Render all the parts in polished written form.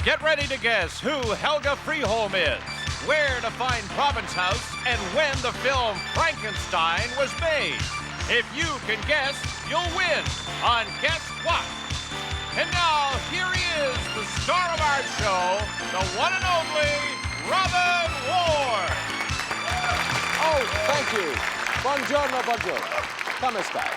Get ready to guess who Helga Freeholm is, where to find Province House, and when the film Frankenstein was made. If you can guess, you'll win on Guess What? And now, here he is, the star of our show, the one and only Robin Ward. Oh, thank you. Buongiorno, bonjour. Come stai?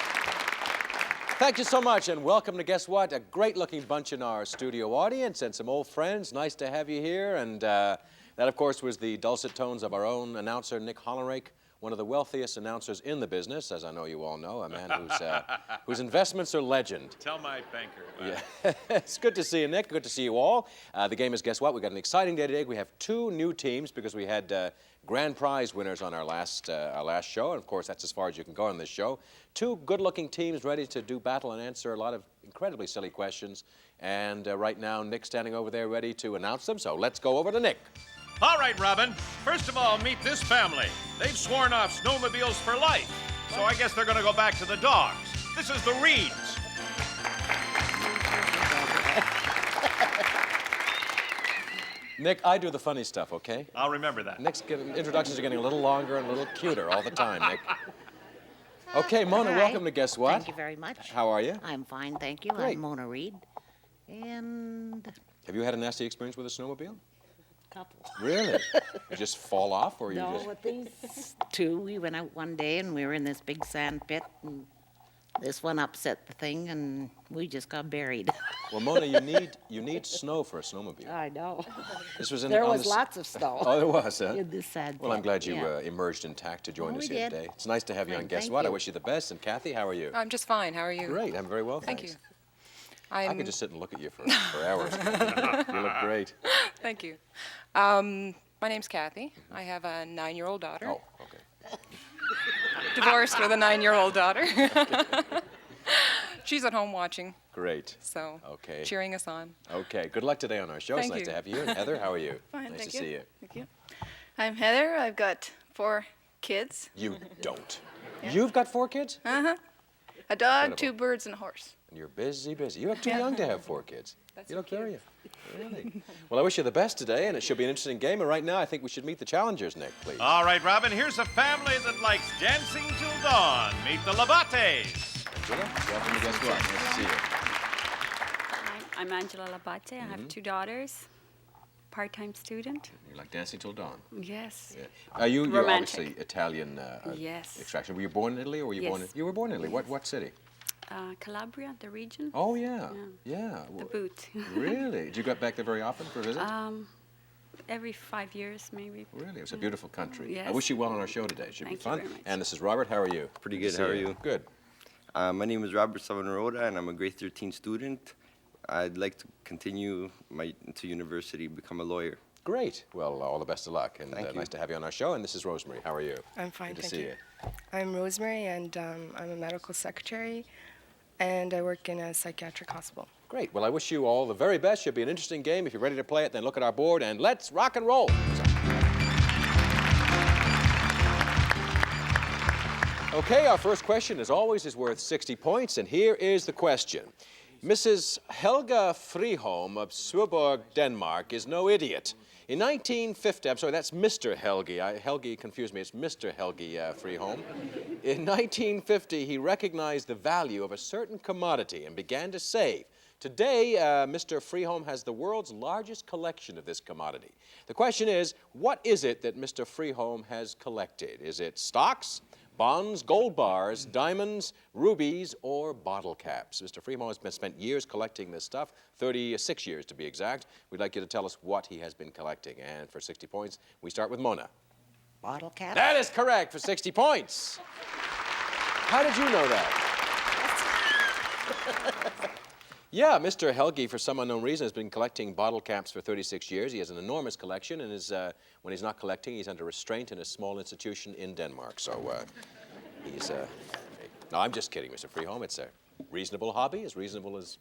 Thank you so much, and welcome to Guess What? A great-looking bunch in our studio audience and some old friends. Nice to have you here. And that, of course, was the dulcet tones of our own announcer, Nick Hollenrake, one of the wealthiest announcers in the business, as I know you all know, a man whose investments are legend. Tell my banker. Yeah. It's good to see you, Nick. Good to see you all. The game is Guess What? We've got an exciting day today. We have two new teams because we had grand prize winners on our last show, and of course that's as far as you can go on this show. Two good-looking teams ready to do battle and answer a lot of incredibly silly questions. And right now, Nick's standing over there ready to announce them, so let's go over to Nick. All right, Robin. First of all, meet this family. They've sworn off snowmobiles for life, so I guess they're going to go back to the dogs. This is the Reeds. Nick, I do the funny stuff, okay? I'll remember that. Nick's introductions are getting a little longer and a little cuter all the time, Nick. Okay, Mona, Hi. welcome to Guess What? Thank you very much. How are you? I'm fine, thank you. Great. I'm Mona Reed. And Have you had a nasty experience with a snowmobile? couple. Really? You just fall off, or you No, just... with these two, we went out one day and we were in this big sand pit, and this one upset the thing, and we just got buried. Well, Mona, you need snow for a snowmobile. I know. This was in There on was this- lots of snow. Oh, there was, huh? In this sand Well, I'm pit, glad you yeah. emerged intact to join Oh, us we here did. today. It's nice to have you on Fine, Guess thank What. I you. wish you the best. And Kathy, how are you? I'm just fine. How are you? Great. I'm very well, Thank thanks. you. I I'm could just sit and look at you for hours. You look great. Thank you. My name's Kathy. I have a 9-year-old daughter. Oh, okay. Divorced with a 9-year-old daughter. She's at home watching, Great. so Okay. cheering us on. Okay. Good luck today on our show. It's Thank nice you. to have you. And Heather, how are you? Fine, nice thank to you. see you. Thank you. I'm Heather. I've got 4 kids. You don't. You've got 4 kids? A dog, Incredible. 2 birds, and a horse. And you're busy, busy. You're too young to have 4 kids. That's You so look very young. Really? Well, I wish you the best today, and it should be an interesting game. And right now, I think we should meet the challengers, Nick, please. All right, Robin, here's a family that likes dancing till dawn. Meet the Labates. Angela, welcome to Guess What? Nice to see you. Hi, I'm Angela Labate. I have 2 daughters, part-time student. You like dancing till dawn. Yes. Yeah. You're Romantic. obviously Italian Yes. extraction. Were you born in Italy, or were you born in? Yes. You were born in Italy. What city? Calabria, the region. Oh yeah, Yeah. yeah. The boot. Really? Did you go back there very often for a visit? Every 5 years, maybe. Really? It's a beautiful country. I Yes. wish you well on our show today. It should Thank be you fun. very much. And this is Robert. How are you? Pretty Good good. to see How are you? Good. My name is Robert Savonarola, and I'm a grade 13 student. I'd like to continue to university, become a lawyer. Great. Well, all the best of luck, and Thank you. nice to have you on our show. And this is Rosemary. How are you? I'm fine, Good to thank see you. I'm Rosemary, and I'm a medical secretary, and I work in a psychiatric hospital. Great. Well, I wish you all the very best. Should be an interesting game. If you're ready to play it, then look at our board and let's rock and roll. Okay, our first question, as always, is worth 60 points, and here is the question. Mrs. Helga Freeholm of Søborg, Denmark, is no idiot. In 1950, I'm sorry, that's Mr. Helgi. Helgi confused me. It's Mr. Helgi Freeholm. In 1950, he recognized the value of a certain commodity and began to save. Today, Mr. Freeholm has the world's largest collection of this commodity. The question is, what is it that Mr. Freeholm has collected? Is it stocks, bonds, gold bars, diamonds, rubies, or bottle caps? Mr. Freeholm has spent years collecting this stuff, 36 years to be exact. We'd like you to tell us what he has been collecting. And for 60 points, we start with Mona. Bottle cap. That is correct for 60 points. How did you know that? Yeah, Mr. Helgi, for some unknown reason, has been collecting bottle caps for 36 years. He has an enormous collection, and when he's not collecting, he's under restraint in a small institution in Denmark. So he's... No, I'm just kidding, Mr. Freeholm. It's a reasonable hobby, as reasonable as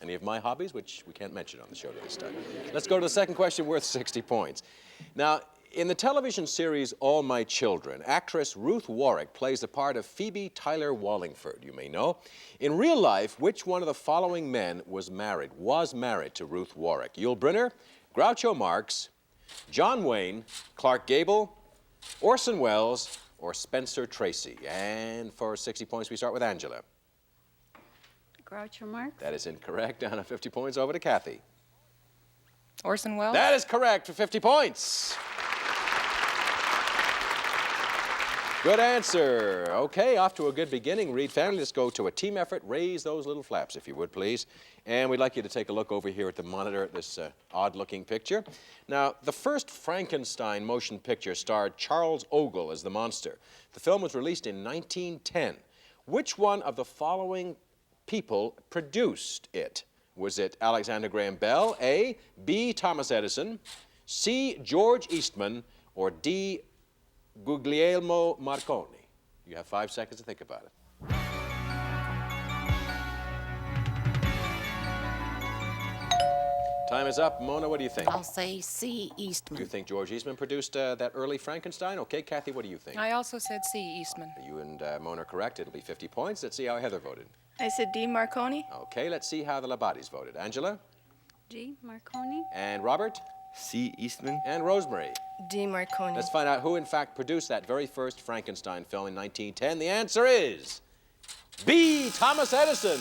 any of my hobbies, which we can't mention on the show this time. Let's go to the second question, worth 60 points. Now, In the television series All My Children, actress Ruth Warrick plays the part of Phoebe Tyler Wallingford, you may know. In real life, which one of the following men was married to Ruth Warrick? Yul Brynner, Groucho Marx, John Wayne, Clark Gable, Orson Welles, or Spencer Tracy? And for 60 points, we start with Angela. Groucho Marx. That is incorrect. Down to 50 points, over to Kathy. Orson Welles? That is correct for 50 points. Good answer. Okay, off to a good beginning. Reed family, let's go to a team effort. Raise those little flaps, if you would, please. And we'd like you to take a look over here at the monitor at this odd-looking picture. Now, the first Frankenstein motion picture starred Charles Ogle as the monster. The film was released in 1910. Which one of the following people produced it? Was it Alexander Graham Bell, A, B, Thomas Edison, C, George Eastman, or D, Guglielmo Marconi? You have 5 seconds to think about it. Time is up. Mona, what do you think? I'll say C. Eastman. You think George Eastman produced that early Frankenstein? Okay, Kathy, what do you think? I also said C. Eastman. You and Mona are correct. It'll be 50 points. Let's see how Heather voted. I said D. Marconi. Okay, let's see how the Labadis voted. Angela? G. Marconi. And Robert? C. Eastman. And Rosemary? D. Marconi. Let's find out who, in fact, produced that very first Frankenstein film in 1910. The answer is B. Thomas Edison.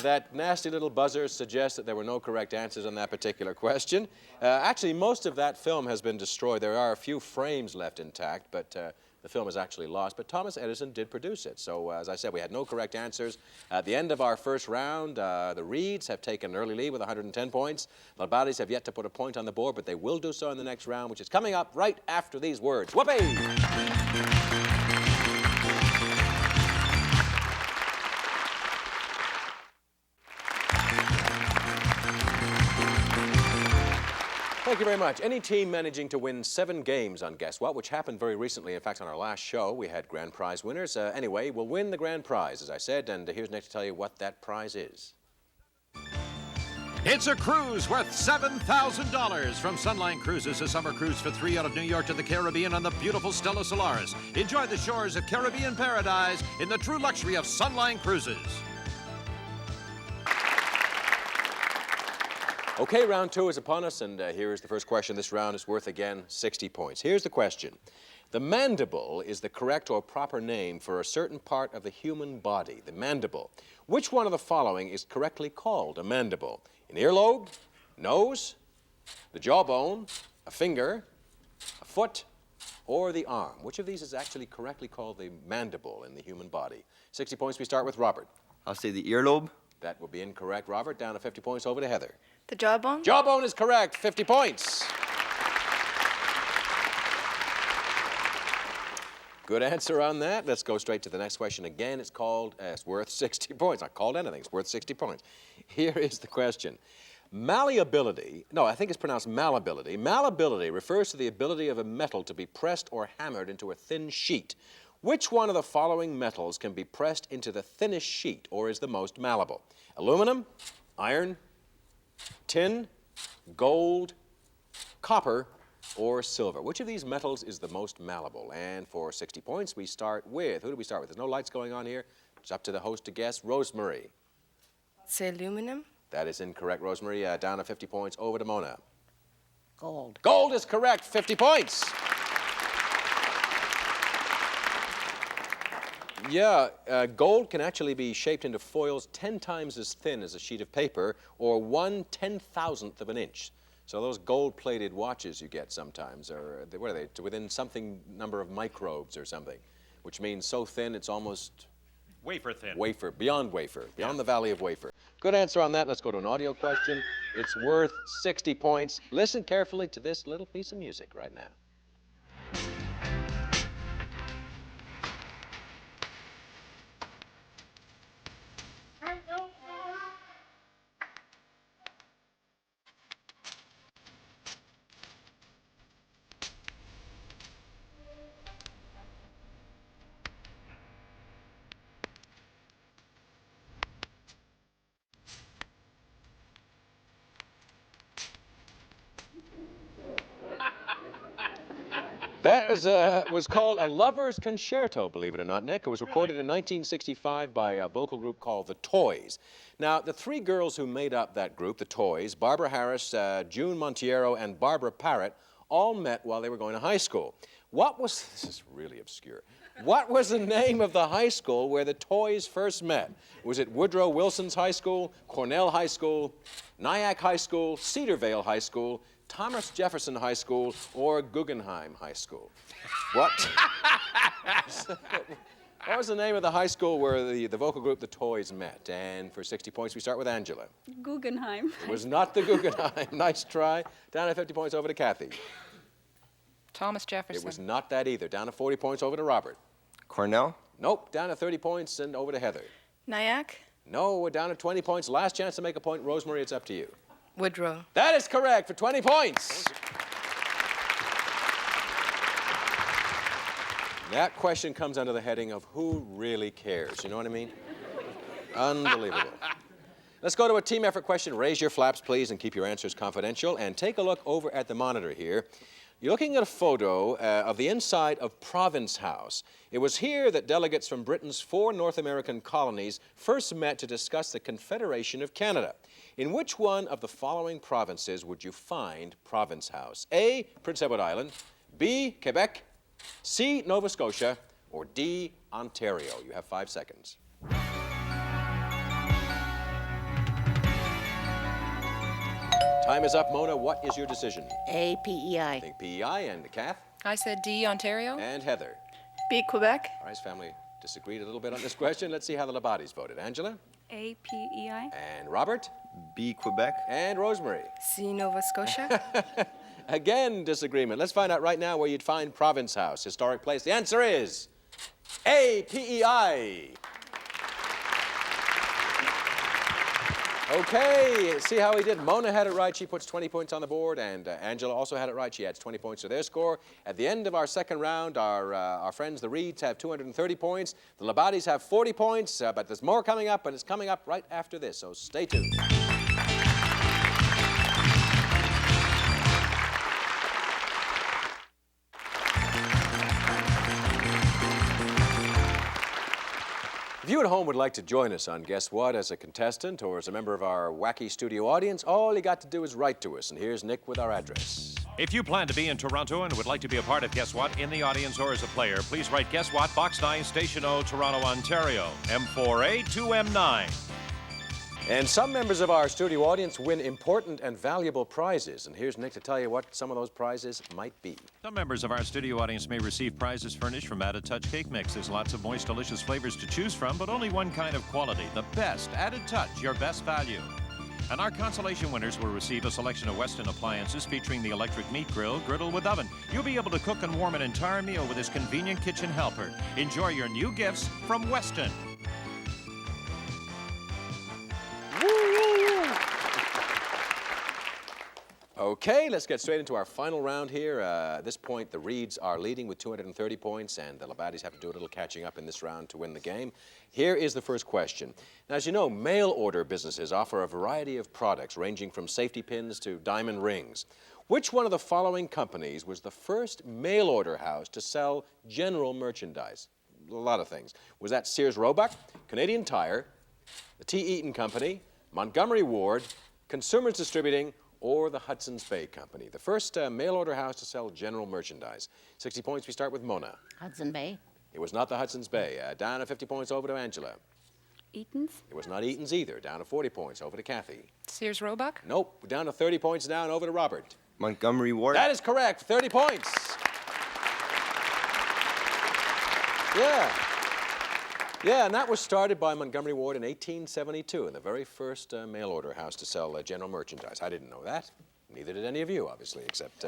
That nasty little buzzer suggests that there were no correct answers on that particular question. Actually, most of that film has been destroyed. There are a few frames left intact, but the film is actually lost. But Thomas Edison did produce it. So, as I said, we had no correct answers. At the end of our first round, the Reeds have taken an early lead with 110 points. The Labadis have yet to put a point on the board, but they will do so in the next round, which is coming up right after these words. Whoopee! Thank you very much. Any team managing to win 7 games on Guess What, which happened very recently. In fact, on our last show, we had grand prize winners. Anyway, we'll win the grand prize, as I said, and here's Nick to tell you what that prize is. It's a cruise worth $7,000 from Sunline Cruises, a summer cruise for 3 out of New York to the Caribbean on the beautiful Stella Solaris. Enjoy the shores of Caribbean paradise in the true luxury of Sunline Cruises. Okay, round 2 is upon us, and here's the first question. This round is worth, again, 60 points. Here's the question. The mandible is the correct or proper name for a certain part of the human body, the mandible. Which one of the following is correctly called a mandible? An earlobe, nose, the jawbone, a finger, a foot, or the arm? Which of these is actually correctly called the mandible in the human body? 60 points, we start with Robert. I'll say the earlobe. That will be incorrect, Robert. Down to 50 points, over to Heather. The jawbone. Jawbone is correct, 50 points. Good answer on that. Let's go straight to the next question. Again, it's worth 60 points. Not called anything, it's worth 60 points. Here is the question. Malleability, no, I think it's pronounced malleability. Malleability refers to the ability of a metal to be pressed or hammered into a thin sheet. Which one of the following metals can be pressed into the thinnest sheet or is the most malleable? Aluminum, iron, tin, gold, copper, or silver? Which of these metals is the most malleable? And for 60 points, we start with, who do we start with? There's no lights going on here. It's up to the host to guess. Rosemary. Say aluminum. That is incorrect, Rosemary. Down to 50 points. Over to Mona. Gold. Gold is correct, 50 points. Yeah, gold can actually be shaped into foils 10 times as thin as a sheet of paper, or 1/10,000th of an inch. So those gold-plated watches you get sometimes are, what are they, to within something number of microbes or something, which means so thin it's almost Wafer thin. wafer, beyond the valley of wafer. Good answer on that. Let's go to an audio question. It's worth 60 points. Listen carefully to this little piece of music right now. That was called A Lover's Concerto, believe it or not, Nick. It was recorded in 1965 by a vocal group called The Toys. Now, the three girls who made up that group, The Toys, Barbara Harris, June Montiero, and Barbara Parrott, all met while they were going to high school. This is really obscure. What was the name of the high school where the Toys first met? Was it Woodrow Wilson's High School, Cornell High School, Nyack High School, Cedarvale High School, Thomas Jefferson High School, or Guggenheim High School? What? What was the name of the high school where the vocal group The Toys met? And for 60 points, we start with Angela. Guggenheim. It was not the Guggenheim. Nice try. Down to 50 points over to Kathy. Thomas Jefferson. It was not that either. Down to 40 points over to Robert. Cornell? Nope. Down to 30 points and over to Heather. Nyack. No, we're down to 20 points. Last chance to make a point. Rosemary, it's up to you. Woodrow. That is correct for 20 points. That question comes under the heading of who really cares? You know what I mean? Unbelievable. Let's go to a team effort question. Raise your flaps, please, and keep your answers confidential. And take a look over at the monitor here. You're looking at a photo of the inside of Province House. It was here that delegates from Britain's 4 North American colonies first met to discuss the Confederation of Canada. In which one of the following provinces would you find Province House? A, Prince Edward Island, B, Quebec, C, Nova Scotia, or D, Ontario? You have 5 seconds. Time is up. Mona, what is your decision? A, PEI. I think PEI. And Kath? I said D, Ontario. And Heather? B, Quebec. All right, his family disagreed a little bit on this question. Let's see how the Labatis voted. Angela? A, PEI. And Robert? B, Quebec. And Rosemary? C, Nova Scotia. Again, disagreement. Let's find out right now where you'd find Province House, historic place. The answer is A, PEI. Okay, see how he did. Mona had it right. She puts 20 points on the board, and Angela also had it right. She adds 20 points to their score. At the end of our second round, our friends, the Reeds, have 230 points. The Labatis have 40 points, but there's more coming up, and it's coming up right after this, so stay tuned. If you at home would like to join us on Guess What as a contestant or as a member of our wacky studio audience, all you got to do is write to us. And here's Nick with our address. If you plan to be in Toronto and would like to be a part of Guess What in the audience or as a player, please write Guess What, Box 9, Station O, Toronto, Ontario, M4A2M9. And some members of our studio audience win important and valuable prizes. And here's Nick to tell you what some of those prizes might be. Some members of our studio audience may receive prizes furnished from Added Touch Cake Mix. There's lots of moist, delicious flavors to choose from, but only one kind of quality. The best Added Touch, your best value. And our consolation winners will receive a selection of Weston appliances featuring the electric meat grill, griddle with oven. You'll be able to cook and warm an entire meal with this convenient kitchen helper. Enjoy your new gifts from Weston. Okay, let's get straight into our final round here. At this point, the Reeds are leading with 230 points, and the Labatis have to do a little catching up in this round to win the game. Here is the first question. Now, as you know, mail-order businesses offer a variety of products, ranging from safety pins to diamond rings. Which one of the following companies was the first mail-order house to sell general merchandise? A lot of things. Was that Sears Roebuck, Canadian Tire, the T. Eaton Company, Montgomery Ward, Consumers Distributing, or the Hudson's Bay Company? The first mail-order house to sell general merchandise. 60 points, we start with Mona. Hudson Bay. It was not the Hudson's Bay. Down to 50 points, over to Angela. Eaton's. It was not Eaton's either. Down to 40 points, over to Kathy. Sears Roebuck. Nope, down to 30 points now, and over to Robert. Montgomery Ward. That is correct, 30 points. Yeah, and that was started by Montgomery Ward in 1872, and the very first mail-order house to sell general merchandise. I didn't know that. Neither did any of you, obviously, except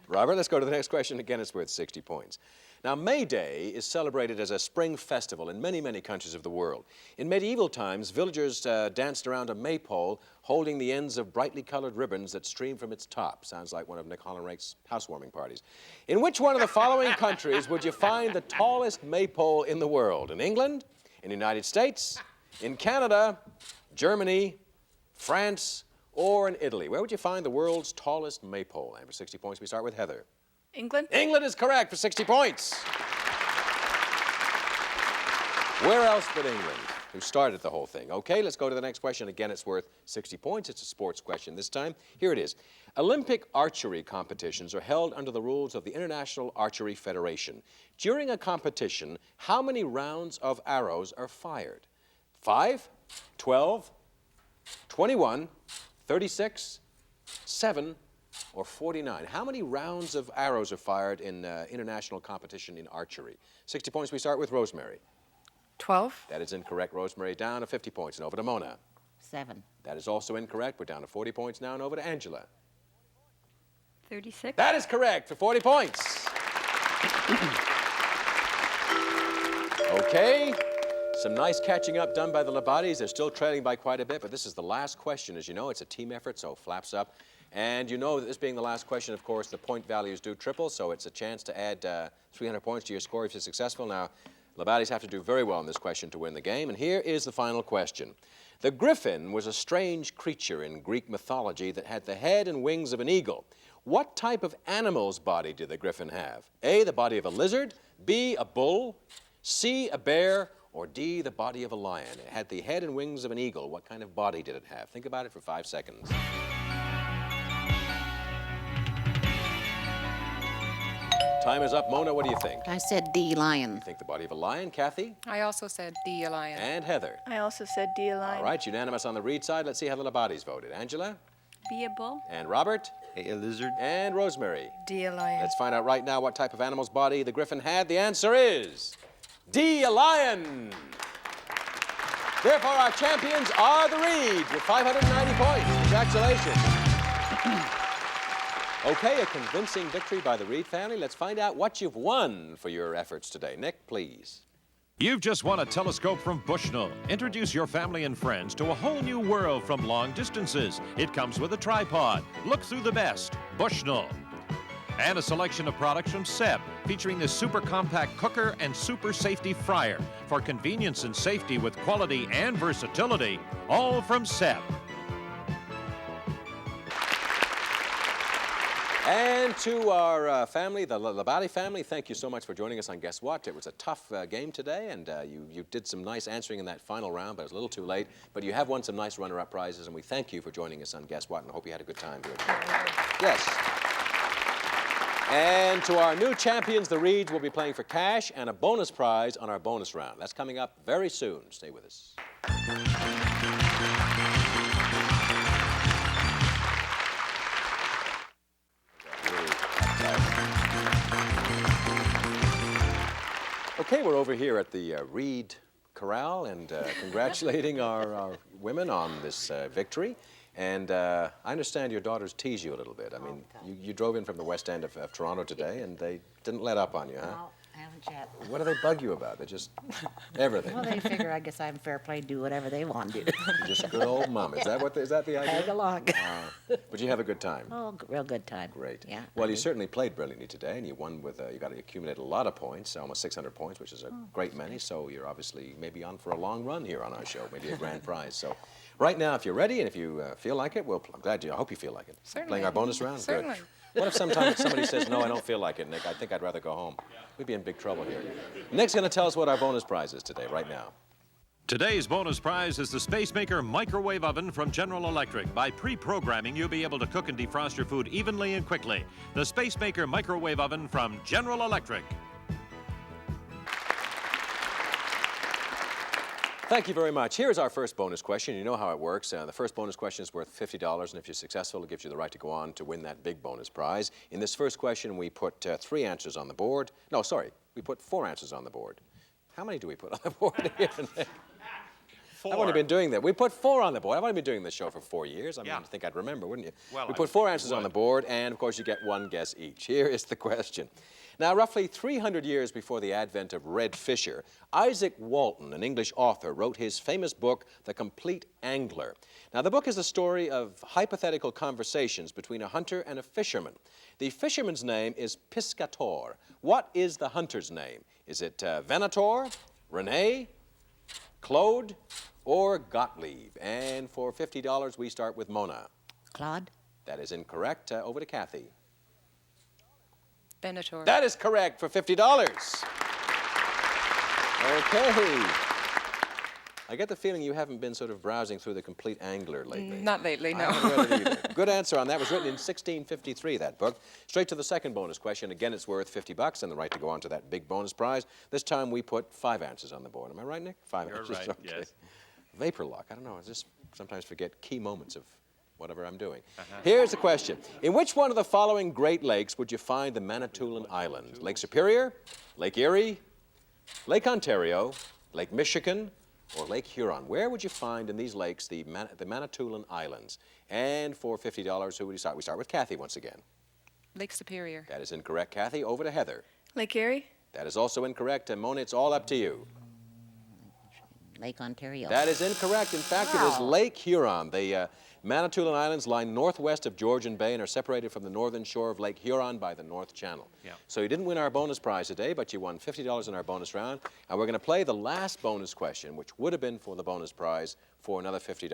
Robert. Let's go to the next question. Again, it's worth 60 points. Now, May Day is celebrated as a spring festival in many, many countries of the world. In medieval times, villagers danced around a maypole holding the ends of brightly colored ribbons that streamed from its top. Sounds like one of Nick Hollenreich's housewarming parties. In which one of the following countries would you find the tallest maypole in the world? In England? In the United States, in Canada, Germany, France, or in Italy? Where would you find the world's tallest maypole? And for 60 points, we start with Heather. England. England is correct for 60 points. Where else but England, who started the whole thing? Okay, let's go to the next question. Again, it's worth 60 points. It's a sports question this time. Here it is. Olympic archery competitions are held under the rules of the International Archery Federation. During a competition, how many rounds of arrows are fired? 5, 12, 21, 36, 7, or 49. How many rounds of arrows are fired in international competition in archery? 60 points. We start with Rosemary. 12. That is incorrect, Rosemary. Down to 50 points and over to Mona. 7. That is also incorrect. We're down to 40 points now and over to Angela. 36. That is correct for 40 points. Okay. Some nice catching up done by the Labatis. They're still trailing by quite a bit, but this is the last question. As you know, it's a team effort, so flaps up. And you know that this being the last question, of course, the point values do triple, so it's a chance to add 300 points to your score if you're successful. Now, Labatis have to do very well in this question to win the game, and here is the final question. The griffin was a strange creature in Greek mythology that had the head and wings of an eagle. What type of animal's body did the griffin have? A, the body of a lizard, B, a bull, C, a bear, or D, the body of a lion? It had the head and wings of an eagle. What kind of body did it have? Think about it for 5 seconds. Time is up. Mona, what do you think? I said D, lion. You think the body of a lion? Kathy? I also said D, a lion. And Heather? I also said D, a lion. All right, unanimous on the Reed side. Let's see how the Labatis voted. Angela? Be a bull. And Robert? A lizard. And Rosemary? D, a lion. Let's find out right now what type of animal's body the griffin had. The answer is D, a lion. Therefore, our champions are the Reeds with 590 points. Congratulations. Okay, a convincing victory by the Reed family. Let's find out what you've won for your efforts today. Nick, please. You've just won a telescope from Bushnell. Introduce your family and friends to a whole new world from long distances. It comes with a tripod. Look through the best. Bushnell. And a selection of products from Seb, featuring the super compact cooker and super safety fryer for convenience and safety with quality and versatility. All from Seb. And to our family, the Labate family, thank you so much for joining us on Guess What? It was a tough game today, and you did some nice answering in that final round, but it was a little too late. But you have won some nice runner-up prizes, and we thank you for joining us on Guess What, and hope you had a good time here. Yes. And to our new champions, the Reeds will be playing for cash and a bonus prize on our bonus round. That's coming up very soon. Stay with us. Okay, we're over here at the Reed Corral and congratulating our women on this victory. And I understand your daughters tease you a little bit. I mean, you drove in from the West End of Toronto today, and they didn't let up on you, huh? No, I haven't yet. What do they bug you about? They just, everything. Well, they figure I guess I'm fair play, do whatever they want to do. You're just a good old mom. Is that the idea? Tag along. But you have a good time. Oh, real good time. Great. Yeah. Well, I you do. certainly played brilliantly today, and you won with, you got to accumulate a lot of points, almost 600 points, which is a great many. So you're obviously maybe on for a long run here on our show, maybe a grand prize. So right now, if you're ready and if you feel like it, well, I'm glad you, I hope you feel like it. Certainly. Playing our bonus round? Certainly. Good. What if sometimes somebody says, no, I don't feel like it, Nick, I think I'd rather go home. We'd be in big trouble here. Nick's going to tell us what our bonus prize is today, right now. Today's bonus prize is the Spacemaker microwave oven from General Electric. By pre-programming, you'll be able to cook and defrost your food evenly and quickly. The Spacemaker microwave oven from General Electric. Thank you very much. Here's our first bonus question. You know how it works. The first bonus question is worth $50, and if you're successful, it gives you the right to go on to win that big bonus prize. In this first question, we put 3 answers on the board. No, sorry, we put 4 answers on the board. How many do we put on the board here? 4. I've only been doing that. We put 4 on the board. I've only been doing this show for 4 years. I mean, Yeah. I think I'd remember, wouldn't you? Well, we I put 4 answers would. on the board, and of course, you get 1 guess each. Here is the question. Now, roughly 300 years before the advent of Red Fisher, Isaac Walton, an English author, wrote his famous book, The Complete Angler. Now, the book is the story of hypothetical conversations between a hunter and a fisherman. The fisherman's name is Piscator. What is the hunter's name? Is it Venator, Rene, Claude, or Gottlieb? And for $50, we start with Mona. Claude? That is incorrect. Over to Kathy. Venator. That is correct for $50. Okay. I get the feeling you haven't been sort of browsing through the Complete Angler lately. Not lately, I no. haven't read it either. Good answer on that. Was written in 1653, that book. Straight to the second bonus question. Again, it's worth $50 and the right to go on to that big bonus prize. This time we put 5 answers on the board. Am I right, Nick? 5 You're answers. right, Okay. yes. Vapor lock. I don't know. I just sometimes forget key moments of whatever I'm doing. Here's the question. In which one of the following Great Lakes would you find the Manitoulin Islands? Lake Superior, Lake Erie, Lake Ontario, Lake Michigan, or Lake Huron? Where would you find in these lakes the Manitoulin Islands? And for $50, who would you start? We start with Kathy once again. Lake Superior. That is incorrect, Kathy. Over to Heather. Lake Erie. That is also incorrect. And Mona, it's all up to you. Lake Ontario. That is incorrect. In fact, it is Lake Huron. The Manitoulin Islands lie northwest of Georgian Bay and are separated from the northern shore of Lake Huron by the North Channel. Yeah. So you didn't win our bonus prize today, but you won $50 in our bonus round. And we're going to play the last bonus question, which would have been for the bonus prize, for another $50.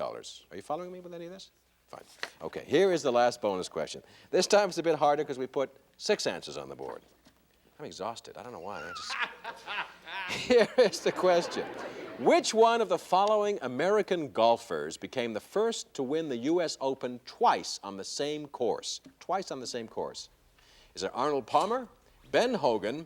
Are you following me with any of this? Fine. Okay, here is the last bonus question. This time it's a bit harder because we put 6 answers on the board. I'm exhausted. I don't know why. Here is the question. Which one of the following American golfers became the first to win the U.S. Open twice on the same course? Twice on the same course. Is it Arnold Palmer, Ben Hogan,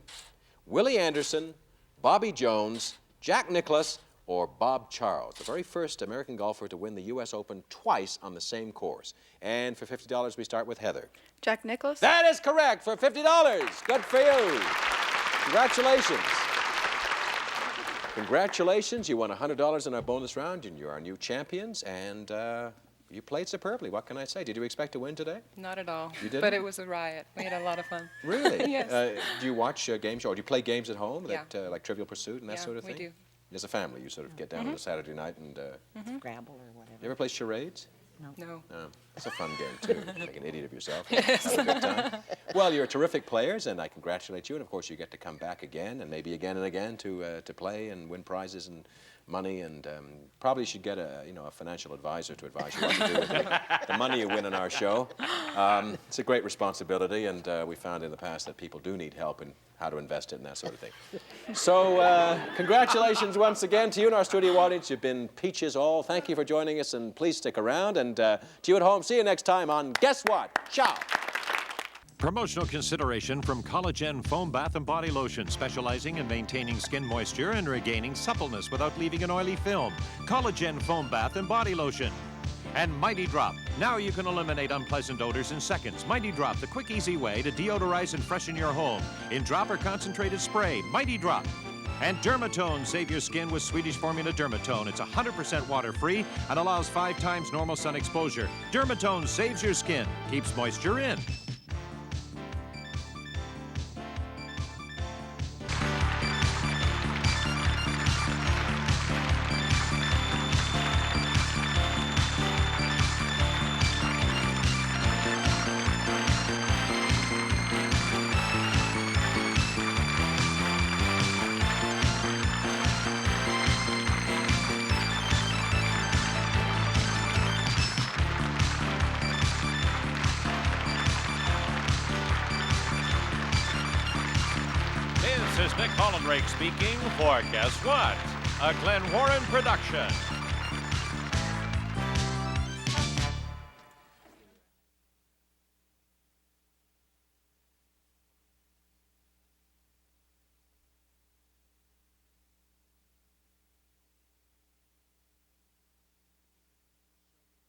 Willie Anderson, Bobby Jones, Jack Nicklaus, or Bob Charles? The very first American golfer to win the U.S. Open twice on the same course. And for $50, we start with Heather. Jack Nicklaus. That is correct for $50. Good for you. Congratulations. Congratulations. You won $100 in our bonus round, and you're our new champions, and you played superbly. What can I say? Did you expect to win today? Not at all. You didn't? But it was a riot. We had a lot of fun. Really? Yes. Do you watch game shows? Or do you play games at home, Yeah. that, like Trivial Pursuit and that Yeah, sort of we thing? do. As a family, you sort of get down on a Saturday night and... Scrabble or whatever. You ever play charades? No. No. It's a fun game, too. Make an idiot of yourself. Have a good time. Well, you're terrific players, and I congratulate you. And, of course, you get to come back again and maybe again and again to play and win prizes and money. And probably should get a financial advisor to advise you what to do with the money you win on our show. It's a great responsibility, and we found in the past that people do need help in how to invest it and that sort of thing. So congratulations once again to you and our studio audience. You've been peaches all. Thank you for joining us, and please stick around. And to you at home, see you next time on Guess What? Ciao. Promotional consideration from Collagen Foam Bath and Body Lotion, specializing in maintaining skin moisture and regaining suppleness without leaving an oily film. Collagen Foam Bath and Body Lotion. And Mighty Drop. Now you can eliminate unpleasant odors in seconds. Mighty Drop, the quick, easy way to deodorize and freshen your home. In drop or concentrated spray, Mighty Drop. And Dermatone, save your skin with Swedish formula Dermatone. It's 100% water-free and allows 5 times normal sun exposure. Dermatone saves your skin, keeps moisture in. This is Nick Hollendrake speaking for Guess What? A Glen Warren production.